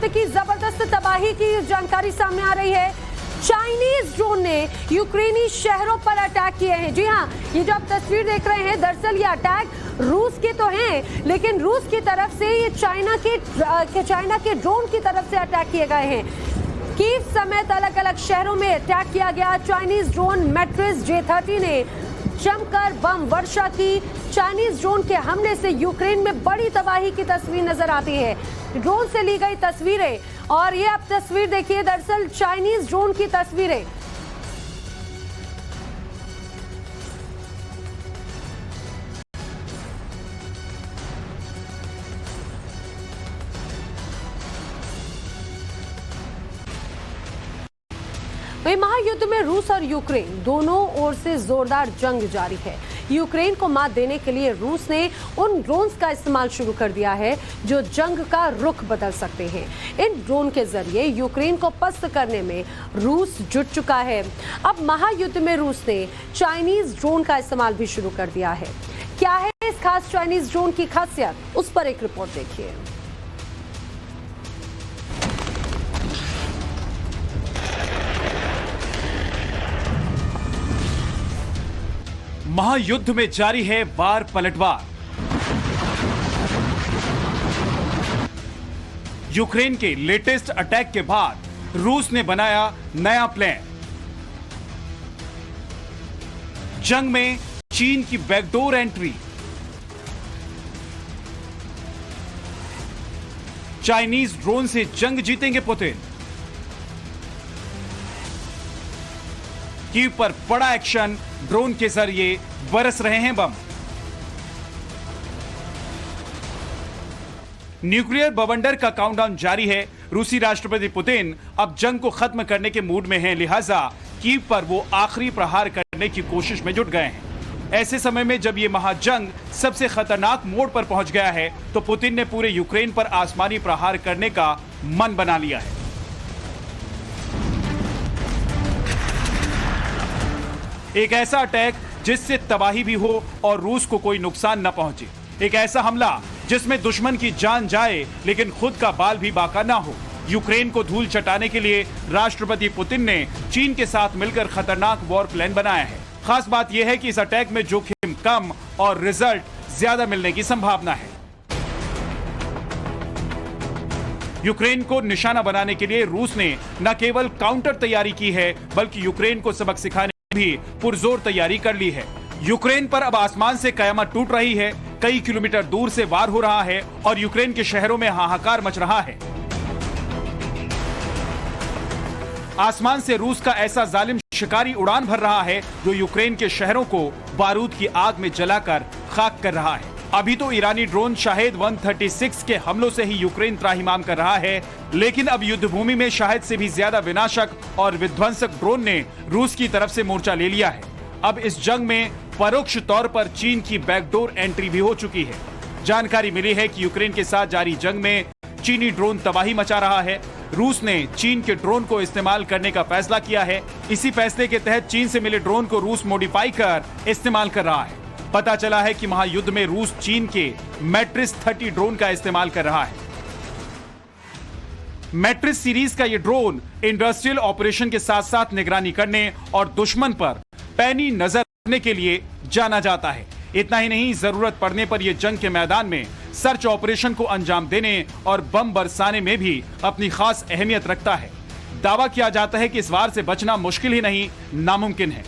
युद्ध की जबरदस्त तबाही की जानकारी सामने आ रही है। चाइनीज ड्रोन ने यूक्रेनी शहरों पर अटैक किए हैं। जी हां, ये जो आप तस्वीर देख रहे हैं, दरअसल ये अटैक रूस के तो हैं, लेकिन रूस की तरफ से ये चाइना के ड्रोन की तरफ से अटैक किए गए हैं। कीव समेत अलग अलग शहरों में अटैक किया गया। चाइनीज ड्रोन मैट्रिस J-30 ने जमकर बम वर्षा की। चाइनीज ड्रोन के हमले से यूक्रेन में बड़ी तबाही की तस्वीर नजर आती है। ड्रोन से ली गई तस्वीरें, और ये आप तस्वीर देखिए, दरअसल चाइनीज ड्रोन की तस्वीरें। वहीं महायुद्ध में रूस और यूक्रेन दोनों ओर से जोरदार जंग जारी है। यूक्रेन को मात देने के लिए रूस ने उन ड्रोन्स का इस्तेमाल शुरू कर दिया है जो जंग का रुख बदल सकते हैं। इन ड्रोन के जरिए यूक्रेन को पस्त करने में रूस जुट चुका है। अब महायुद्ध में रूस ने चाइनीज ड्रोन का इस्तेमाल भी शुरू कर दिया है। क्या है इस खास चाइनीज ड्रोन की खासियत, उस पर एक रिपोर्ट देखिए। महायुद्ध में जारी है वार पलटवार। यूक्रेन के लेटेस्ट अटैक के बाद रूस ने बनाया नया प्लान। जंग में चीन की बैकडोर एंट्री। चाइनीज ड्रोन से जंग जीतेंगे पुतिन। कीव पर बड़ा एक्शन, ड्रोन के जरिए बरस रहे हैं बम। न्यूक्लियर बवंडर का काउंटडाउन जारी है। रूसी राष्ट्रपति पुतिन अब जंग को खत्म करने के मूड में हैं, लिहाजा कीव पर वो आखिरी प्रहार करने की कोशिश में जुट गए हैं। ऐसे समय में जब ये महाजंग सबसे खतरनाक मोड़ पर पहुंच गया है, तो पुतिन ने पूरे यूक्रेन पर आसमानी प्रहार करने का मन बना लिया है। एक ऐसा अटैक जिससे तबाही भी हो और रूस को कोई नुकसान न पहुंचे। एक ऐसा हमला जिसमें दुश्मन की जान जाए लेकिन खुद का बाल भी बाका ना हो। यूक्रेन को धूल चटाने के लिए राष्ट्रपति पुतिन ने चीन के साथ मिलकर खतरनाक वॉर प्लान बनाया है। खास बात यह है कि इस अटैक में जोखिम कम और रिजल्ट ज्यादा मिलने की संभावना है। यूक्रेन को निशाना बनाने के लिए रूस ने न केवल काउंटर तैयारी की है, बल्कि यूक्रेन को सबक सिखाने भी पुरजोर तैयारी कर ली है। यूक्रेन पर अब आसमान से कयामत टूट रही है। कई किलोमीटर दूर से वार हो रहा है और यूक्रेन के शहरों में हाहाकार मच रहा है। आसमान से रूस का ऐसा जालिम शिकारी उड़ान भर रहा है जो यूक्रेन के शहरों को बारूद की आग में जलाकर खाक कर रहा है। अभी तो ईरानी ड्रोन शाहेद 136 के हमलों से ही यूक्रेन त्राहिमाम कर रहा है, लेकिन अब युद्ध भूमि में शाहेद से भी ज्यादा विनाशक और विध्वंसक ड्रोन ने रूस की तरफ से मोर्चा ले लिया है। अब इस जंग में परोक्ष तौर पर चीन की बैकडोर एंट्री भी हो चुकी है। जानकारी मिली है कि यूक्रेन के साथ जारी जंग में चीनी ड्रोन तबाही मचा रहा है। रूस ने चीन के ड्रोन को इस्तेमाल करने का फैसला किया है। इसी फैसले के तहत चीन से मिले ड्रोन को रूस मॉडिफाई कर इस्तेमाल कर रहा है। पता चला है कि महायुद्ध में रूस चीन के मैट्रिस 30 ड्रोन का इस्तेमाल कर रहा है। मैट्रिस सीरीज का यह ड्रोन इंडस्ट्रियल ऑपरेशन के साथ साथ निगरानी करने और दुश्मन पर पैनी नजर रखने के लिए जाना जाता है। इतना ही नहीं, जरूरत पड़ने पर यह जंग के मैदान में सर्च ऑपरेशन को अंजाम देने और बम बरसाने में भी अपनी खास अहमियत रखता है। दावा किया जाता है कि इस वार से बचना मुश्किल ही नहीं, नामुमकिन है।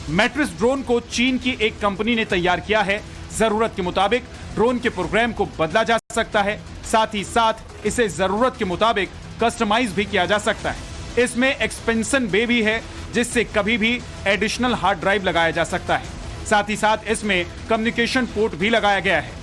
मैट्रिस ड्रोन को चीन की एक कंपनी ने तैयार किया है। जरूरत के मुताबिक ड्रोन के प्रोग्राम को बदला जा सकता है, साथ ही साथ इसे जरूरत के मुताबिक कस्टमाइज भी किया जा सकता है। इसमें एक्सपेंशन बे भी है, जिससे कभी भी एडिशनल हार्ड ड्राइव लगाया जा सकता है। साथ ही साथ इसमें कम्युनिकेशन पोर्ट भी लगाया गया है।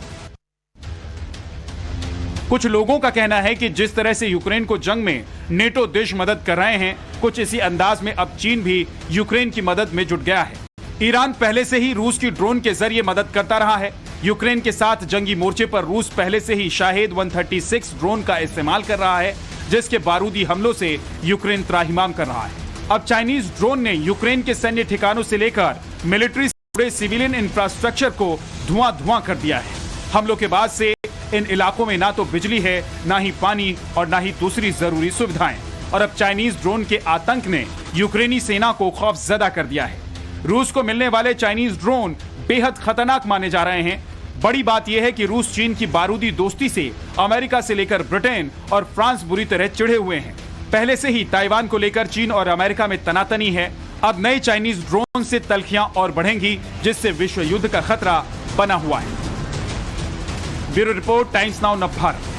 कुछ लोगों का कहना है कि जिस तरह से यूक्रेन को जंग में नेटो देश मदद कर रहे हैं, कुछ इसी अंदाज में अब चीन भी यूक्रेन की मदद में जुट गया है। ईरान पहले से ही रूस की ड्रोन के जरिए मदद करता रहा है। यूक्रेन के साथ जंगी मोर्चे पर रूस पहले से ही शाहेद 136 ड्रोन का इस्तेमाल कर रहा है, जिसके बारूदी हमलों से यूक्रेन त्राहिमाम कर रहा है। अब चाइनीज ड्रोन ने यूक्रेन के सैन्य ठिकानों से लेकर मिलिट्री से जुड़े सिविलियन इंफ्रास्ट्रक्चर को धुआं धुआं कर दिया है। हमलों के बाद से इन इलाकों में ना तो बिजली है, ना ही पानी और ना ही दूसरी जरूरी सुविधाएं। और अब चाइनीज ड्रोन के आतंक ने यूक्रेनी सेना को खौफजदा कर दिया है। रूस को मिलने वाले चाइनीज ड्रोन बेहद खतरनाक माने जा रहे हैं। बड़ी बात यह है कि रूस चीन की बारूदी दोस्ती से अमेरिका से लेकर ब्रिटेन और फ्रांस बुरी तरह चिढ़े हुए हैं। पहले से ही ताइवान को लेकर चीन और अमेरिका में तनातनी है। अब नए चाइनीज ड्रोन से तल्खियां और बढ़ेंगी, जिससे विश्व युद्ध का खतरा बना हुआ है। ब्यूरो रिपोर्ट, टाइम्स नाउ नव भारत।